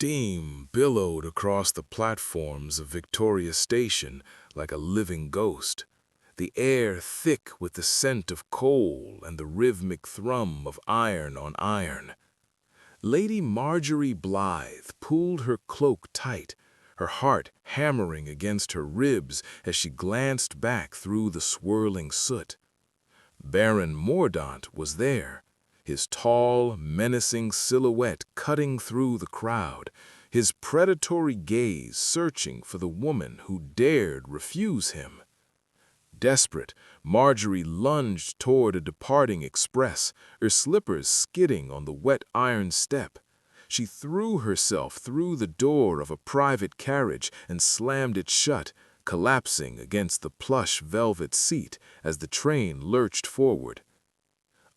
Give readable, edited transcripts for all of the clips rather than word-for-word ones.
Steam billowed across the platforms of Victoria Station like a living ghost, the air thick with the scent of coal and the rhythmic thrum of iron on iron. Lady Marjorie Blythe pulled her cloak tight, her heart hammering against her ribs as she glanced back through the swirling soot. Baron Mordaunt was there, his tall, menacing silhouette cutting through the crowd, his predatory gaze searching for the woman who dared refuse him. Desperate, Marjorie lunged toward a departing express, her slippers skidding on the wet iron step. She threw herself through the door of a private carriage and slammed it shut, collapsing against the plush velvet seat as the train lurched forward.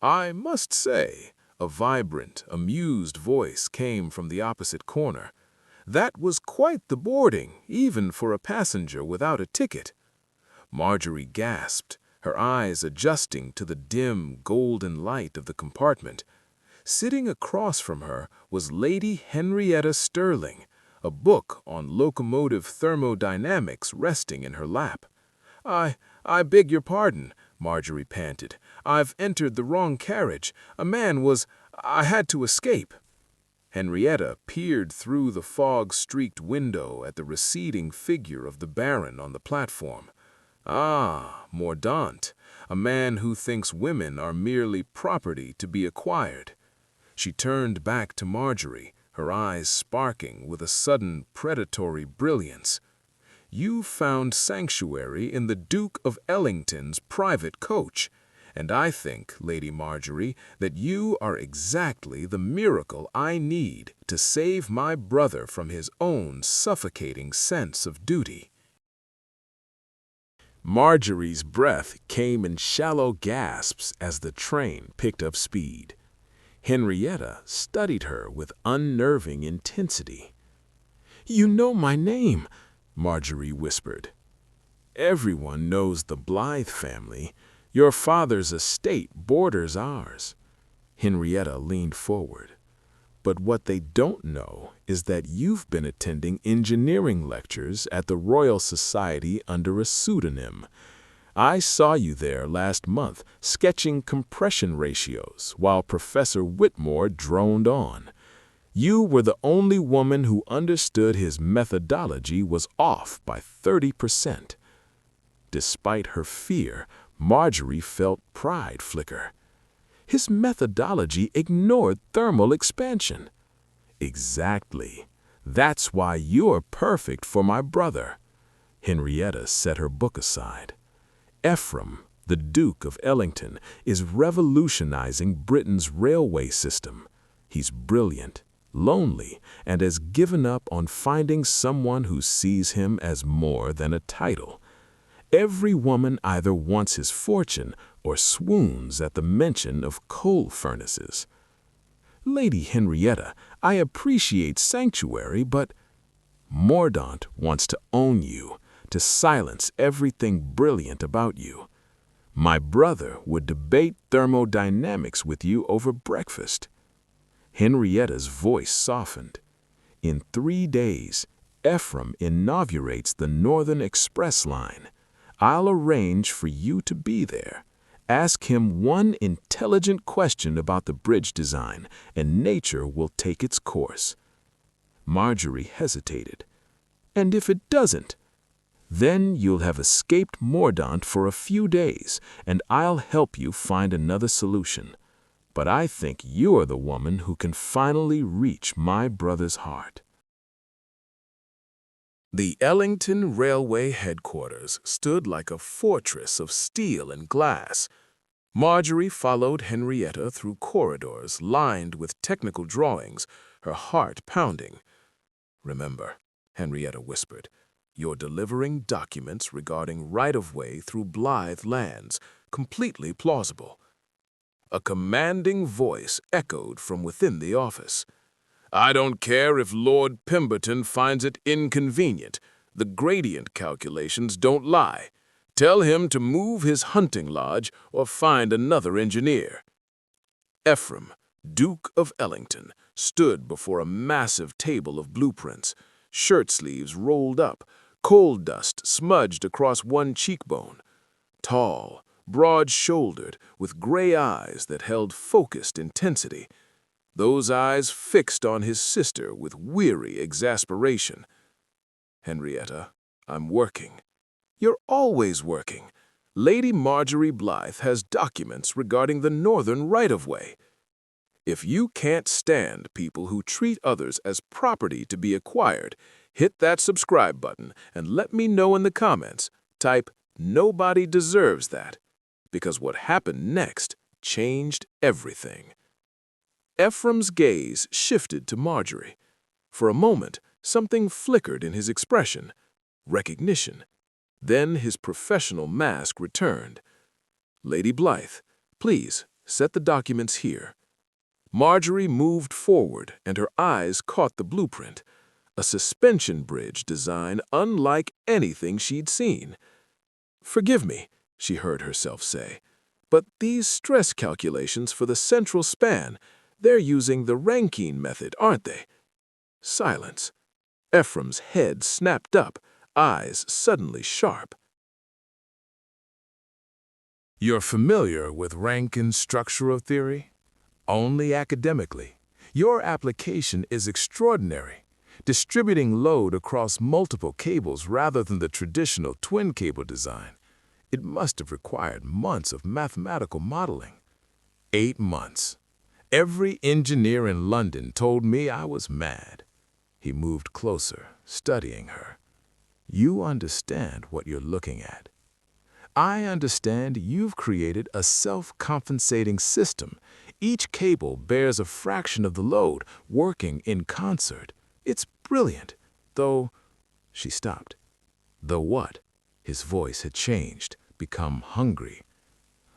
"I must say," a vibrant, amused voice came from the opposite corner, "that was quite the boarding, even for a passenger without a ticket." Marjorie gasped, her eyes adjusting to the dim, golden light of the compartment. Sitting across from her was Lady Henrietta Sterling, a book on locomotive thermodynamics resting in her lap. I beg your pardon," Marjorie panted. "I've entered the wrong carriage. I had to escape." Henrietta peered through the fog-streaked window at the receding figure of the Baron on the platform. "Ah, Mordaunt, a man who thinks women are merely property to be acquired." She turned back to Marjorie, her eyes sparking with a sudden predatory brilliance. "You found sanctuary in the Duke of Ellington's private coach, and I think, Lady Marjorie, that you are exactly the miracle I need to save my brother from his own suffocating sense of duty." Marjorie's breath came in shallow gasps as the train picked up speed. Henrietta studied her with unnerving intensity. "You know my name," Marjorie whispered. "Everyone knows the Blythe family. Your father's estate borders ours." Henrietta leaned forward. "But what they don't know is that you've been attending engineering lectures at the Royal Society under a pseudonym. I saw you there last month sketching compression ratios while Professor Whitmore droned on. You were the only woman who understood his methodology was off by 30%. Despite her fear, Marjorie felt pride flicker. His methodology ignored thermal expansion. Exactly. That's why you're perfect for my brother. Henrietta set her book aside. Ephraim, the Duke of Ellington, is revolutionizing Britain's railway system. He's brilliant, lonely, and has given up on finding someone who sees him as more than a title. Every woman either wants his fortune or swoons at the mention of coal furnaces. Lady Henrietta, I appreciate sanctuary, but Mordaunt wants to own you, to silence everything brilliant about you. My brother would debate thermodynamics with you over breakfast." Henrietta's voice softened. "In 3 days, Ephraim inaugurates the Northern Express line. I'll arrange for you to be there. Ask him one intelligent question about the bridge design, and nature will take its course." Marjorie hesitated. "And if it doesn't?" "Then you'll have escaped Mordaunt for a few days, and I'll help you find another solution. But I think you're the woman who can finally reach my brother's heart." The Ellington Railway headquarters stood like a fortress of steel and glass. Marjorie followed Henrietta through corridors lined with technical drawings, her heart pounding. "Remember," Henrietta whispered, "you're delivering documents regarding right-of-way through Blythe lands, completely plausible." A commanding voice echoed from within the office. "I don't care if Lord Pemberton finds it inconvenient. The gradient calculations don't lie. Tell him to move his hunting lodge or find another engineer." Ephraim, Duke of Ellington, stood before a massive table of blueprints, shirt sleeves rolled up, coal dust smudged across one cheekbone. Tall, broad-shouldered, with gray eyes that held focused intensity. Those eyes fixed on his sister with weary exasperation. "Henrietta, I'm working." "You're always working. Lady Marjorie Blythe has documents regarding the northern right-of-way. If you can't stand people who treat others as property to be acquired, hit that subscribe button and let me know in the comments. Type, "Nobody deserves that," because what happened next changed everything. Ephraim's gaze shifted to Marjorie. For a moment, something flickered in his expression. Recognition. Then his professional mask returned. "Lady Blythe, please set the documents here." Marjorie moved forward, and her eyes caught the blueprint, a suspension bridge design unlike anything she'd seen. "Forgive me," she heard herself say, "but these stress calculations for the central span, they're using the Rankine method, aren't they?" Silence. Ephraim's head snapped up, eyes suddenly sharp. You're familiar with Rankine's structural theory? Only academically. Your application is extraordinary, distributing load across multiple cables rather than the traditional twin cable design. It must have required months of mathematical modeling. 8 months. Every engineer in London told me I was mad. He moved closer, studying her. "You understand what you're looking at. I understand you've created a self-compensating system. Each cable bears a fraction of the load, working in concert. It's brilliant, though—" She stopped. "Though what?" His voice had changed, become hungry.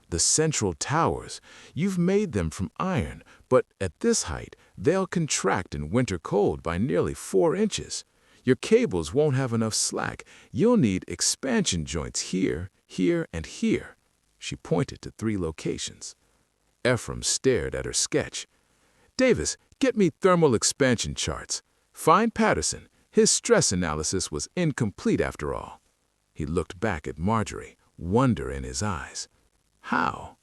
"The central towers, you've made them from iron, but at this height, they'll contract in winter cold by nearly 4 inches. Your cables won't have enough slack. You'll need expansion joints here, here, and here." She pointed to 3 locations. Ephraim stared at her sketch. "Davis, get me thermal expansion charts. Find Patterson. His stress analysis was incomplete after all." He looked back at Marjorie, wonder in his eyes. "How?"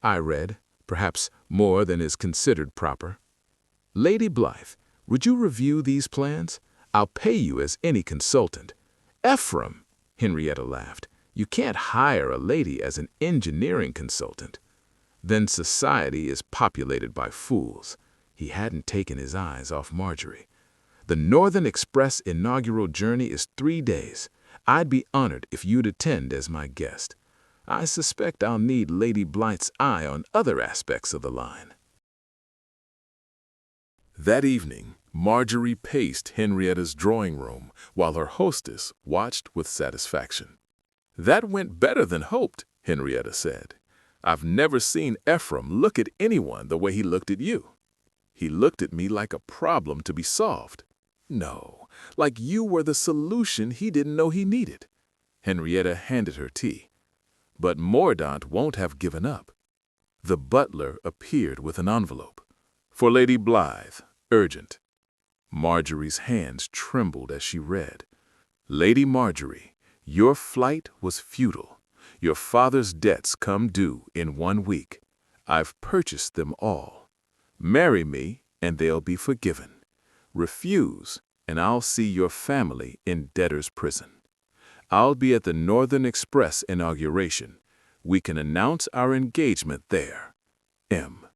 "I read, perhaps more than is considered proper." "Lady Blythe, would you review these plans? I'll pay you as any consultant." "Ephraim," Henrietta laughed, "you can't hire a lady as an engineering consultant." "Then society is populated by fools." He hadn't taken his eyes off Marjorie. "The Northern Express inaugural journey is 3 days. I'd be honored if you'd attend as my guest. I suspect I'll need Lady Blythe's eye on other aspects of the line." That evening, Marjorie paced Henrietta's drawing room while her hostess watched with satisfaction. "That went better than hoped," Henrietta said. "I've never seen Ephraim look at anyone the way he looked at you. He looked at me like a problem to be solved. No, like you were the solution he didn't know he needed." Henrietta handed her tea. "But Mordaunt won't have given up." The butler appeared with an envelope. "For Lady Blythe, urgent." Marjorie's hands trembled as she read. "Lady Marjorie, your flight was futile. Your father's debts come due in 1 week. I've purchased them all. Marry me, and they'll be forgiven. Refuse, and I'll see your family in debtor's prison. I'll be at the Northern Express inauguration. We can announce our engagement there. M."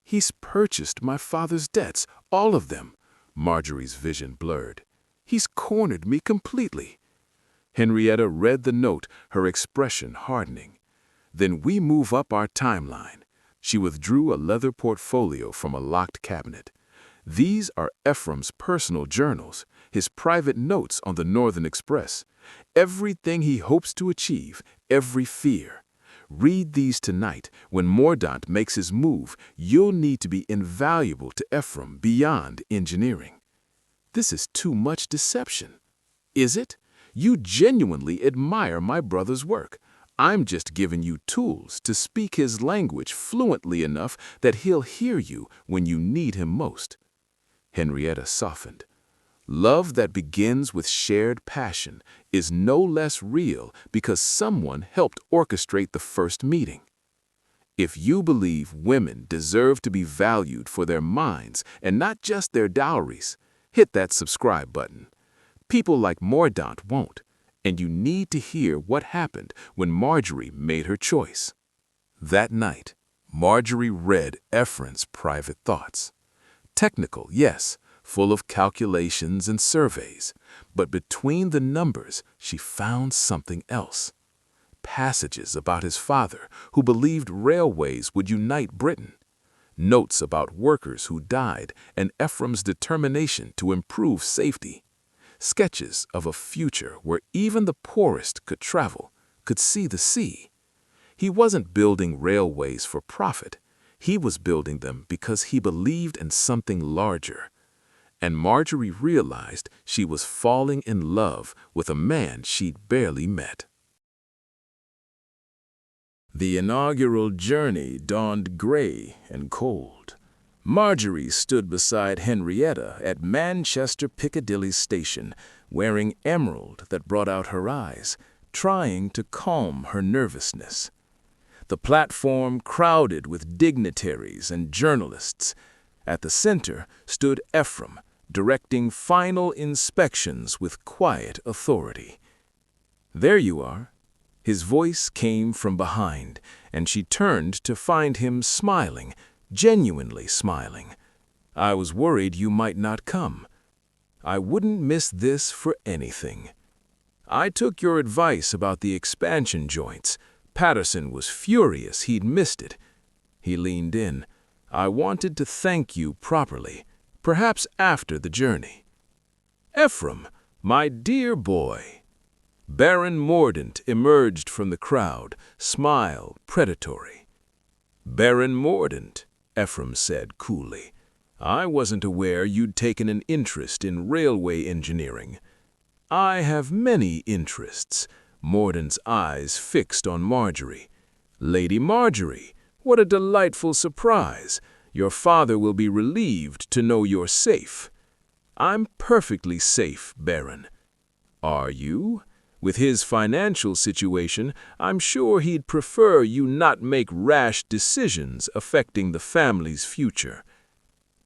"He's purchased my father's debts, all of them." Marjorie's vision blurred. "He's cornered me completely." Henrietta read the note, her expression hardening. "Then we move up our timeline." She withdrew a leather portfolio from a locked cabinet. "These are Ephraim's personal journals, his private notes on the Northern Express. Everything he hopes to achieve, every fear. Read these tonight. When Mordaunt makes his move, you'll need to be invaluable to Ephraim beyond engineering." "This is too much deception." "Is it? You genuinely admire my brother's work. I'm just giving you tools to speak his language fluently enough that he'll hear you when you need him most." Henrietta softened. Love that begins with shared passion is no less real because someone helped orchestrate the first meeting. If you believe women deserve to be valued for their minds and not just their dowries, hit that subscribe button. People like Mordaunt won't, and you need to hear what happened when Marjorie made her choice. That night, Marjorie read Ephraim's private thoughts. Technical, yes, full of calculations and surveys, but between the numbers she found something else. Passages about his father, who believed railways would unite Britain. Notes about workers who died and Ephraim's determination to improve safety. Sketches of a future where even the poorest could travel, could see the sea. He wasn't building railways for profit. He was building them because he believed in something larger. And Marjorie realized she was falling in love with a man she'd barely met. The inaugural journey dawned gray and cold. Marjorie stood beside Henrietta at Manchester Piccadilly Station, wearing emerald that brought out her eyes, trying to calm her nervousness. The platform crowded with dignitaries and journalists. At the center stood Ephraim, directing final inspections with quiet authority. "There you are." His voice came from behind, and she turned to find him smiling, genuinely smiling. "I was worried you might not come. I wouldn't miss this for anything. I took your advice about the expansion joints. Patterson was furious he'd missed it." He leaned in. "I wanted to thank you properly, perhaps after the journey." "Ephraim, my dear boy." Baron Mordaunt emerged from the crowd, smile predatory. "Baron Mordaunt," Ephraim said coolly, "I wasn't aware you'd taken an interest in railway engineering." "I have many interests," Mordaunt's eyes fixed on Marjorie. "Lady Marjorie, what a delightful surprise. Your father will be relieved to know you're safe." "I'm perfectly safe, Baron." "Are you? With his financial situation, I'm sure he'd prefer you not make rash decisions affecting the family's future."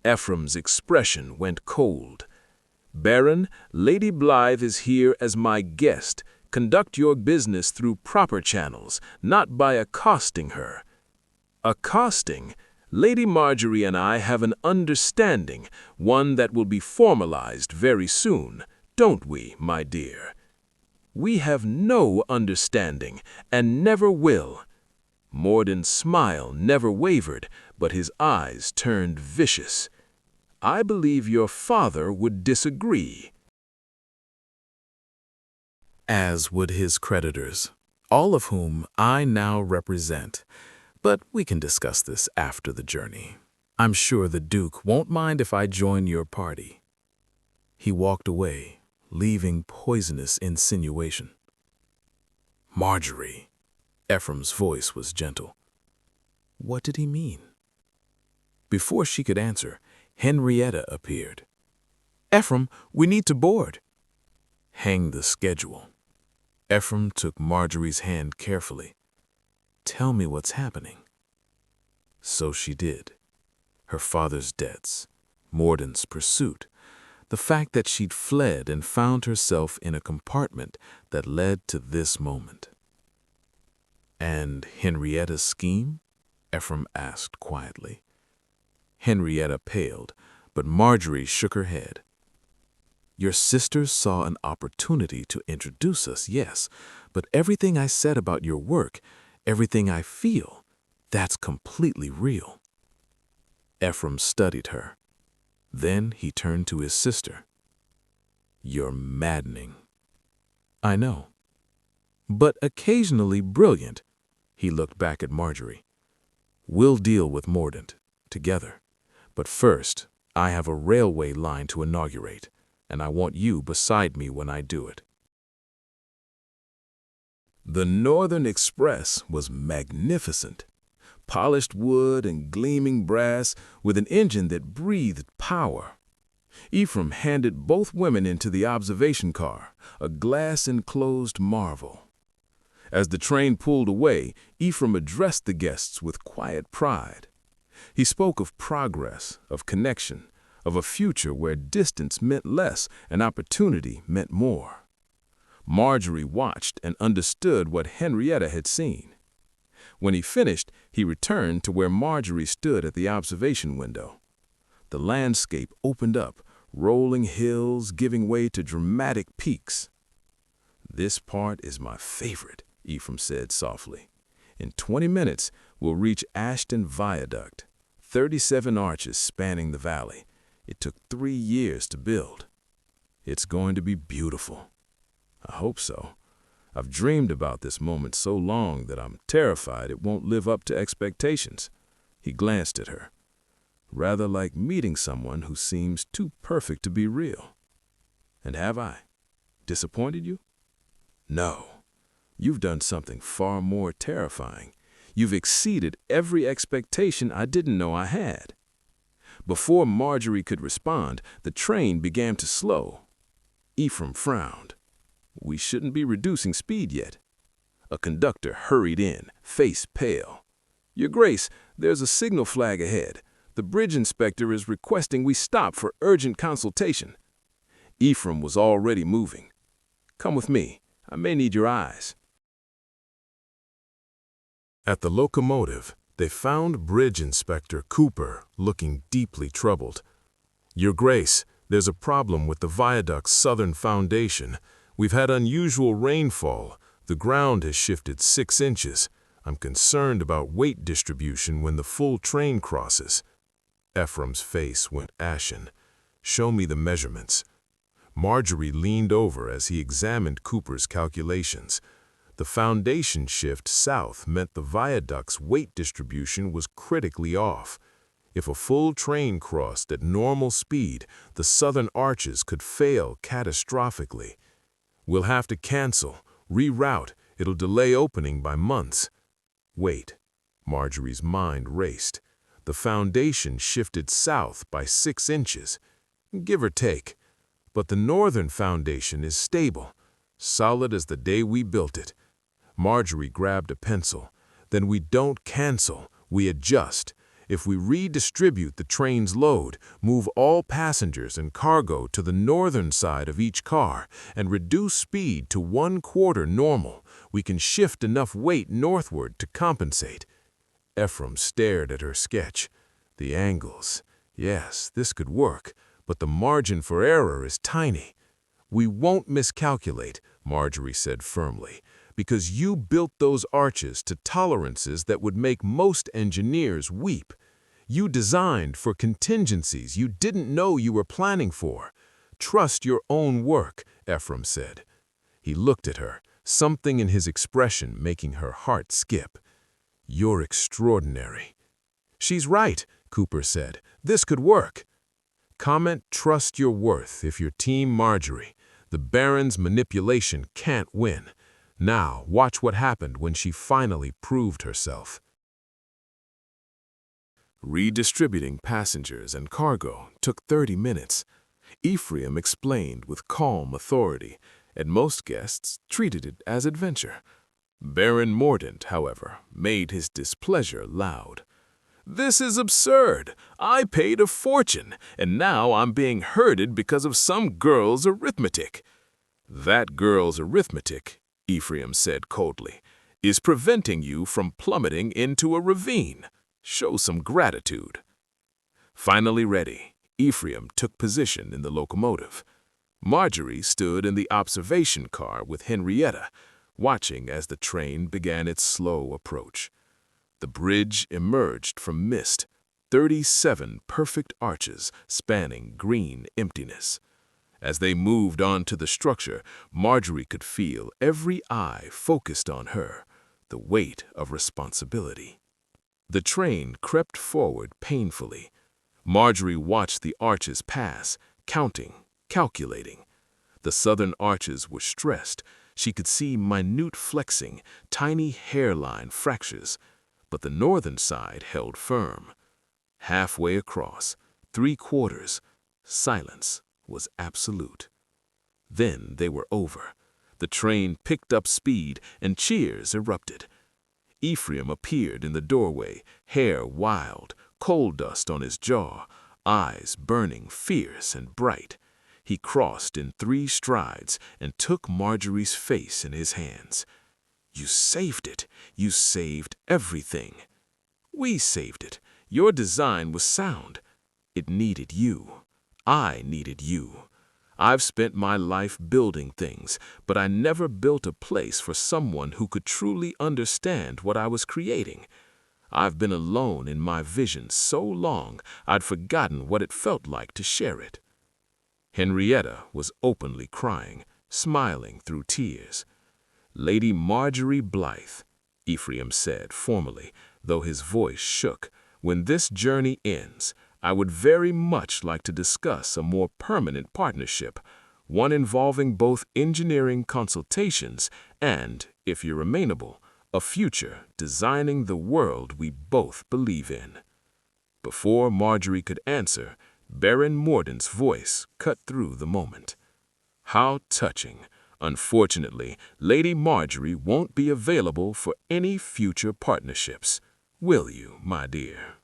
Ephraim's expression went cold. "Baron, Lady Blythe is here as my guest. Conduct your business through proper channels, not by accosting her." "Accosting? Lady Marjorie and I have an understanding, one that will be formalized very soon, don't we, my dear?" "We have no understanding, and never will." Mordaunt's smile never wavered, but his eyes turned vicious. "I believe your father would disagree." As would his creditors, all of whom I now represent. But we can discuss this after the journey. I'm sure the Duke won't mind if I join your party. He walked away, leaving poisonous insinuation. "Marjorie," Ephraim's voice was gentle. What did he mean? Before she could answer, Henrietta appeared. "Ephraim, we need to board." "Hang the schedule." Ephraim took Marjorie's hand carefully. "Tell me what's happening." So she did. Her father's debts, Mordaunt's pursuit, the fact that she'd fled and found herself in a compartment that led to this moment. "And Henrietta's scheme?" Ephraim asked quietly. Henrietta paled, but Marjorie shook her head. "Your sister saw an opportunity to introduce us, yes, but everything I said about your work, everything I feel, that's completely real." Ephraim studied her. Then he turned to his sister. "You're maddening." "I know. But occasionally brilliant." He looked back at Marjorie. "We'll deal with Mordaunt, together. But first, I have a railway line to inaugurate, and I want you beside me when I do it." The Northern Express was magnificent. Polished wood and gleaming brass with an engine that breathed power. Ephraim handed both women into the observation car, a glass-enclosed marvel. As the train pulled away, Ephraim addressed the guests with quiet pride. He spoke of progress, of connection, of a future where distance meant less and opportunity meant more. Marjorie watched and understood what Henrietta had seen. When he finished, he returned to where Marjorie stood at the observation window. The landscape opened up, rolling hills giving way to dramatic peaks. "This part is my favorite," Ephraim said softly. "In 20 minutes, we'll reach Ashton Viaduct, 37 arches spanning the valley. It took 3 years to build. It's going to be beautiful." "I hope so. I've dreamed about this moment so long that I'm terrified it won't live up to expectations." He glanced at her. "Rather like meeting someone who seems too perfect to be real." "And have I disappointed you?" "No. You've done something far more terrifying. You've exceeded every expectation I didn't know I had." Before Marjorie could respond, the train began to slow. Ephraim frowned. "We shouldn't be reducing speed yet." A conductor hurried in, face pale. "Your Grace, there's a signal flag ahead. The bridge inspector is requesting we stop for urgent consultation." Ephraim was already moving. "Come with me. I may need your eyes." At the locomotive, they found Bridge Inspector Cooper looking deeply troubled. "Your Grace, there's a problem with the viaduct's southern foundation. We've had unusual rainfall. The ground has shifted 6 inches. I'm concerned about weight distribution when the full train crosses." Ephraim's face went ashen. "Show me the measurements." Marjorie leaned over as he examined Cooper's calculations. The foundation shift south meant the viaduct's weight distribution was critically off. If a full train crossed at normal speed, the southern arches could fail catastrophically. "We'll have to cancel, reroute. It'll delay opening by months." "Wait." Marjorie's mind raced. The foundation shifted south by 6 inches, give or take. But the northern foundation is stable, solid as the day we built it. Marjorie grabbed a pencil. "Then we don't cancel, we adjust. If we redistribute the train's load, move all passengers and cargo to the northern side of each car, and reduce speed to 1/4 normal, we can shift enough weight northward to compensate." Ephraim stared at her sketch. "The angles. Yes, this could work, but the margin for error is tiny." "We won't miscalculate," Marjorie said firmly, "because you built those arches to tolerances that would make most engineers weep. You designed for contingencies you didn't know you were planning for. Trust your own work," Ephraim said. He looked at her, something in his expression making her heart skip. "You're extraordinary." "She's right," Cooper said. "This could work." Comment trust your worth if you're Team Marjorie. The Baron's manipulation can't win. Now, watch what happened when she finally proved herself. Redistributing passengers and cargo took 30 minutes. Ephraim explained with calm authority, and most guests treated it as adventure. Baron Mordaunt, however, made his displeasure loud. "This is absurd. I paid a fortune, and now I'm being herded because of some girl's arithmetic." "That girl's arithmetic," Ephraim said coldly, "is preventing you from plummeting into a ravine. Show some gratitude." Finally ready, Ephraim took position in the locomotive. Marjorie stood in the observation car with Henrietta, watching as the train began its slow approach. The bridge emerged from mist, 37 perfect arches spanning green emptiness. As they moved onto the structure, Marjorie could feel every eye focused on her, the weight of responsibility. The train crept forward painfully. Marjorie watched the arches pass, counting, calculating. The southern arches were stressed, She could see minute flexing, tiny hairline fractures, but the northern side held firm. Halfway across, 3/4, silence was absolute. Then they were over. The train picked up speed and cheers erupted. Ephraim appeared in the doorway, hair wild, coal dust on his jaw, eyes burning fierce and bright. He crossed in 3 strides and took Marjorie's face in his hands. "You saved it. You saved everything." "We saved it. Your design was sound. It needed you. I needed you. I've spent my life building things, but I never built a place for someone who could truly understand what I was creating. I've been alone in my vision so long I'd forgotten what it felt like to share it." Henrietta was openly crying, smiling through tears. "Lady Marjorie Blythe," Ephraim said formally, though his voice shook, "when this journey ends, I would very much like to discuss a more permanent partnership, one involving both engineering consultations and, if you're amenable, a future designing the world we both believe in." Before Marjorie could answer, Baron Mordaunt's voice cut through the moment. "How touching. Unfortunately, Lady Marjorie won't be available for any future partnerships. Will you, my dear?"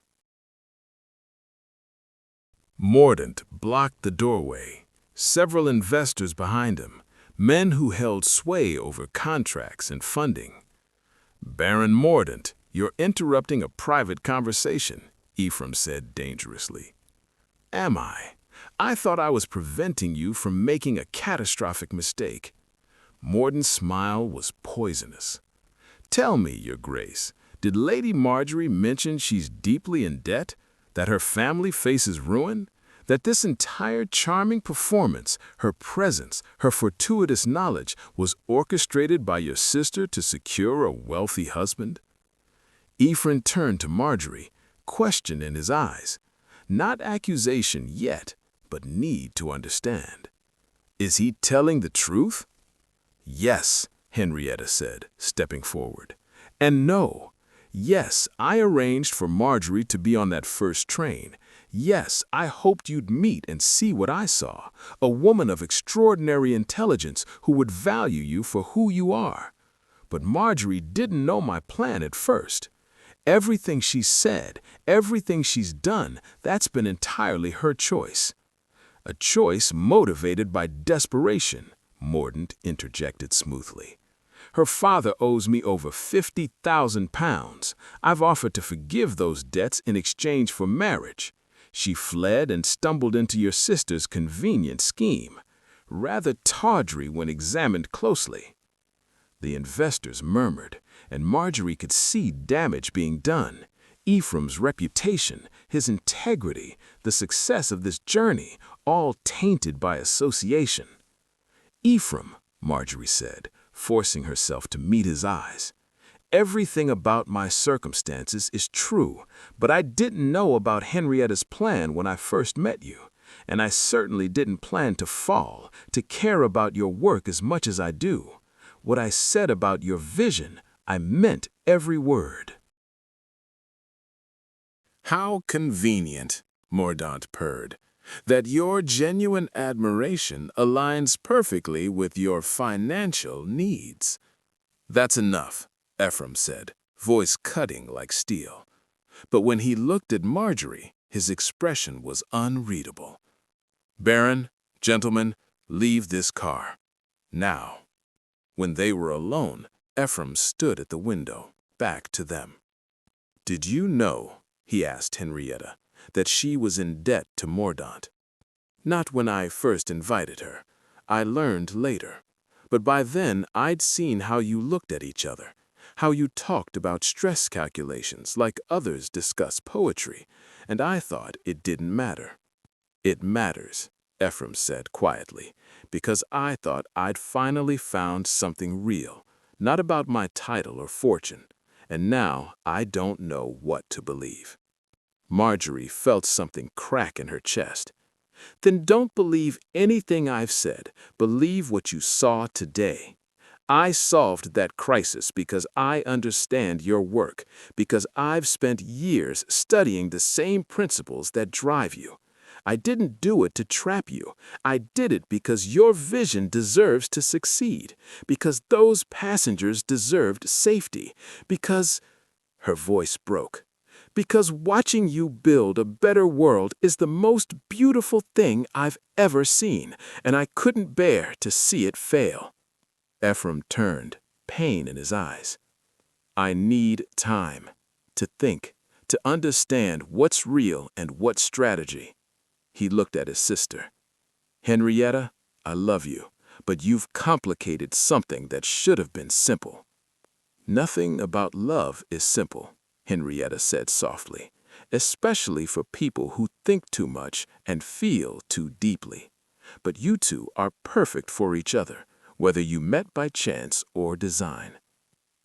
Mordaunt blocked the doorway, several investors behind him, men who held sway over contracts and funding. "Baron Mordaunt, you're interrupting a private conversation," Ephraim said dangerously. "Am I? I thought I was preventing you from making a catastrophic mistake." Mordaunt's smile was poisonous. "Tell me, Your Grace, did Lady Marjorie mention she's deeply in debt? That her family faces ruin? That this entire charming performance, her presence, her fortuitous knowledge, was orchestrated by your sister to secure a wealthy husband?" Ephraim turned to Marjorie, question in his eyes. Not accusation yet, but need to understand. "Is he telling the truth?" "Yes," Henrietta said, stepping forward. "And no. Yes, I arranged for Marjorie to be on that first train. Yes, I hoped you'd meet and see what I saw, a woman of extraordinary intelligence who would value you for who you are. But Marjorie didn't know my plan at first. Everything she's said, everything she's done, that's been entirely her choice." "A choice motivated by desperation," Mordaunt interjected smoothly. "Her father owes me over £50,000. I've offered to forgive those debts in exchange for marriage. She fled and stumbled into your sister's convenient scheme, rather tawdry when examined closely." The investors murmured, and Marjorie could see damage being done. Ephraim's reputation, his integrity, the success of this journey, all tainted by association. "Ephraim," Marjorie said, forcing herself to meet his eyes, "everything about my circumstances is true, but I didn't know about Henrietta's plan when I first met you, and I certainly didn't plan to fall, to care about your work as much as I do. What I said about your vision, I meant every word." "How convenient," Mordaunt purred, "that your genuine admiration aligns perfectly with your financial needs." "That's enough," Ephraim said, voice cutting like steel. But when he looked at Marjorie, his expression was unreadable. "Baron, gentlemen, leave this car. Now." When they were alone, Ephraim stood at the window, back to them. "Did you know," he asked Henrietta, "that she was in debt to Mordaunt?" "Not when I first invited her. I learned later. But by then I'd seen how you looked at each other, how you talked about stress calculations like others discuss poetry, and I thought it didn't matter." "It matters," Ephraim said quietly, "because I thought I'd finally found something real, not about my title or fortune, and now I don't know what to believe." Marjorie felt something crack in her chest. "Then don't believe anything I've said. Believe what you saw today. I solved that crisis because I understand your work, because I've spent years studying the same principles that drive you. I didn't do it to trap you. I did it because your vision deserves to succeed, because those passengers deserved safety, because—" her voice broke. "Because watching you build a better world is the most beautiful thing I've ever seen, and I couldn't bear to see it fail." Ephraim turned, pain in his eyes. "I need time to think, to understand what's real and what's strategy." He looked at his sister. "Henrietta, I love you, but you've complicated something that should have been simple." "Nothing about love is simple," Henrietta said softly, "especially for people who think too much and feel too deeply. But you two are perfect for each other, whether you met by chance or design."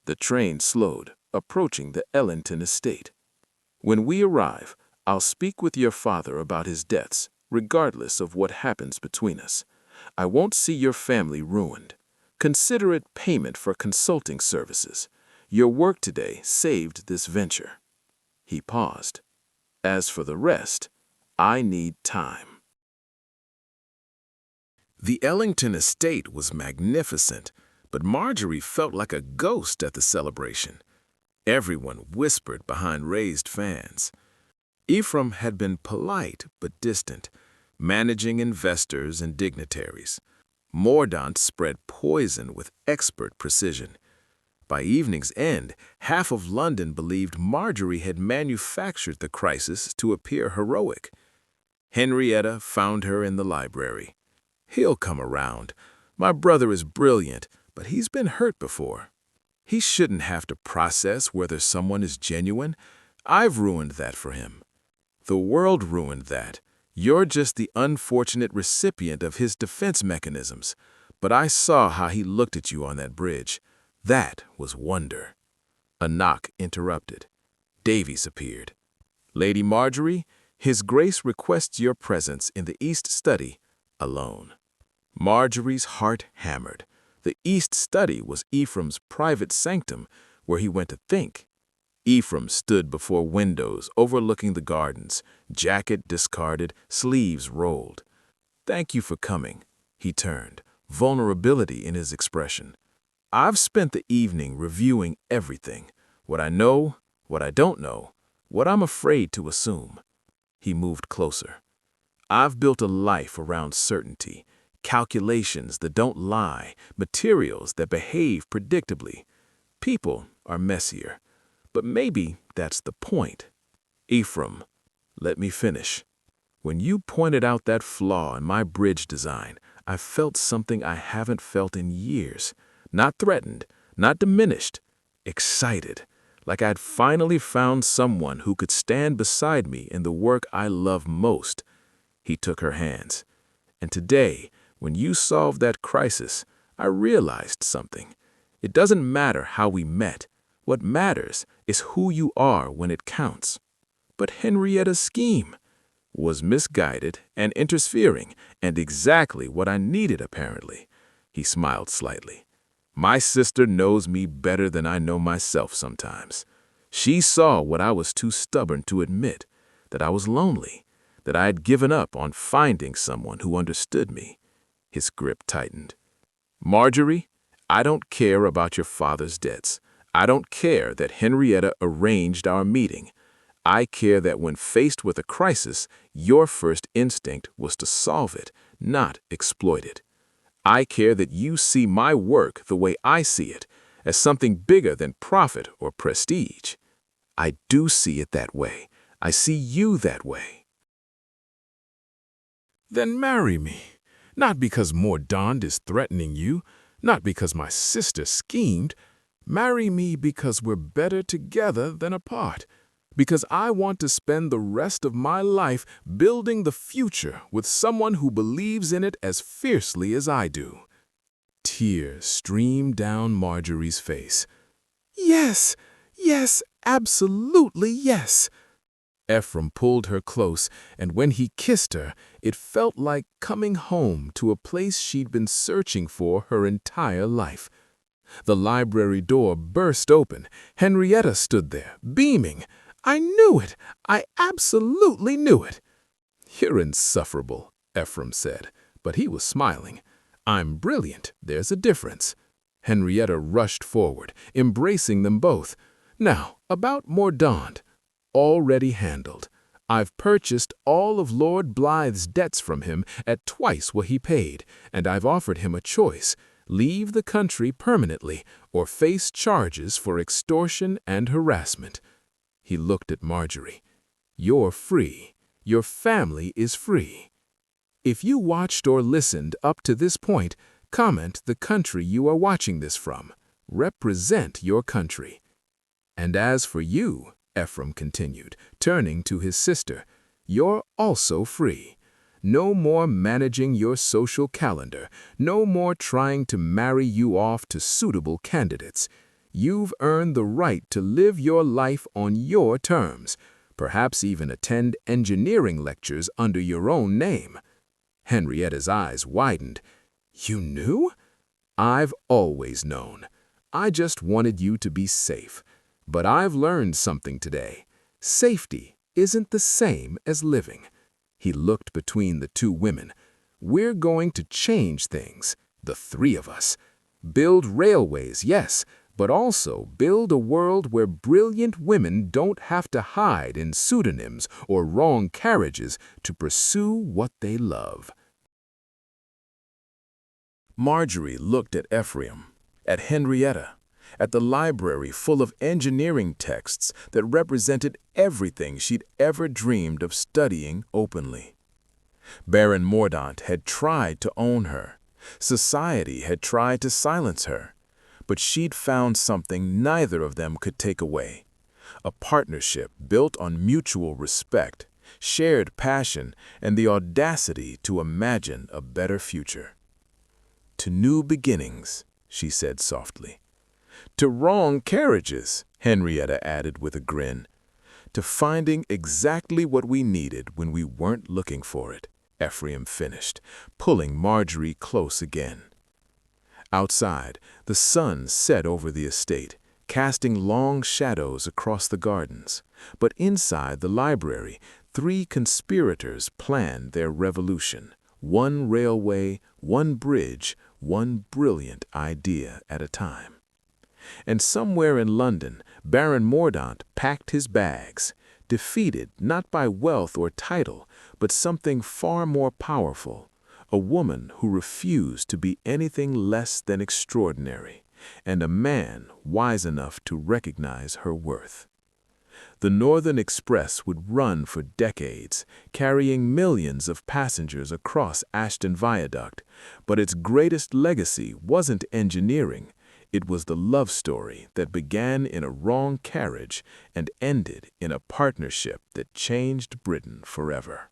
The train slowed, approaching the Ellington estate. "When we arrive, I'll speak with your father about his debts, regardless of what happens between us. I won't see your family ruined. Consider it payment for consulting services. Your work today saved this venture." He paused. "As for the rest, I need time." The Ellington estate was magnificent, but Marjorie felt like a ghost at the celebration. Everyone whispered behind raised fans. Ephraim had been polite but distant, managing investors and dignitaries. Mordaunt spread poison with expert precision. By evening's end, half of London believed Marjorie had manufactured the crisis to appear heroic. Henrietta found her in the library. "He'll come around. My brother is brilliant, but he's been hurt before. He shouldn't have to process whether someone is genuine. I've ruined that for him. The world ruined that. You're just the unfortunate recipient of his defense mechanisms. But I saw how he looked at you on that bridge. That was wonder." A knock interrupted. Davies appeared. "Lady Marjorie, His Grace requests your presence in the East Study, alone." Marjorie's heart hammered. The East Study was Ephraim's private sanctum, where he went to think. Ephraim stood before windows overlooking the gardens, jacket discarded, sleeves rolled. "Thank you for coming." He turned, vulnerability in his expression. "I've spent the evening reviewing everything, what I know, what I don't know, what I'm afraid to assume." He moved closer. "I've built a life around certainty, calculations that don't lie, materials that behave predictably. People are messier, but maybe that's the point. Ephraim, let me finish. When you pointed out that flaw in my bridge design, I felt something I haven't felt in years. Not threatened, not diminished, excited, like I'd finally found someone who could stand beside me in the work I love most." He took her hands. "And today, when you solved that crisis, I realized something. It doesn't matter how we met. What matters is who you are when it counts." But Henrietta's scheme was misguided and interfering, and exactly what I needed, apparently. He smiled slightly. "My sister knows me better than I know myself sometimes. She saw what I was too stubborn to admit, that I was lonely, that I had given up on finding someone who understood me." His grip tightened. "Marjorie, I don't care about your father's debts. I don't care that Henrietta arranged our meeting. I care that when faced with a crisis, your first instinct was to solve it, not exploit it. I care that you see my work the way I see it, as something bigger than profit or prestige. I do see it that way. I see you that way." "Then marry me. Not because Mordaunt is threatening you, not because my sister schemed. Marry me because we're better together than apart. Because I want to spend the rest of my life building the future with someone who believes in it as fiercely as I do." Tears streamed down Marjorie's face. "Yes, yes, absolutely yes." Ephraim pulled her close, and when he kissed her, it felt like coming home to a place she'd been searching for her entire life. The library door burst open. Henrietta stood there, beaming. "I knew it! I absolutely knew it!" "You're insufferable," Ephraim said, but he was smiling. "I'm brilliant, there's a difference." Henrietta rushed forward, embracing them both. "Now, about Mordaunt. Already handled. I've purchased all of Lord Blythe's debts from him at twice what he paid, and I've offered him a choice: leave the country permanently or face charges for extortion and harassment." He looked at Marjorie. "You're free. Your family is free. If you watched or listened up to this point, comment the country you are watching this from. Represent your country. And as for you," Ephraim continued, turning to his sister, "you're also free. No more managing your social calendar, no more trying to marry you off to suitable candidates. You've earned the right to live your life on your terms, perhaps even attend engineering lectures under your own name." Henrietta's eyes widened. "You knew?" "I've always known. I just wanted you to be safe. But I've learned something today. Safety isn't the same as living." He looked between the two women. "We're going to change things, the three of us. Build railways, yes, but also build a world where brilliant women don't have to hide in pseudonyms or wrong carriages to pursue what they love." Marjorie looked at Ephraim, at Henrietta, at the library full of engineering texts that represented everything she'd ever dreamed of studying openly. Baron Mordaunt had tried to own her. Society had tried to silence her. But she'd found something neither of them could take away: a partnership built on mutual respect, shared passion, and the audacity to imagine a better future. "To new beginnings," she said softly. "To wrong carriages," Henrietta added with a grin. "To finding exactly what we needed when we weren't looking for it," Ephraim finished, pulling Marjorie close again. Outside, the sun set over the estate, casting long shadows across the gardens. But inside the library, 3 conspirators planned their revolution: one railway, one bridge, one brilliant idea at a time. And somewhere in London, Baron Mordaunt packed his bags, defeated not by wealth or title, but something far more powerful: a woman who refused to be anything less than extraordinary, and a man wise enough to recognize her worth. The Northern Express would run for decades, carrying millions of passengers across Ashton Viaduct, but its greatest legacy wasn't engineering. It was the love story that began in a wrong carriage and ended in a partnership that changed Britain forever.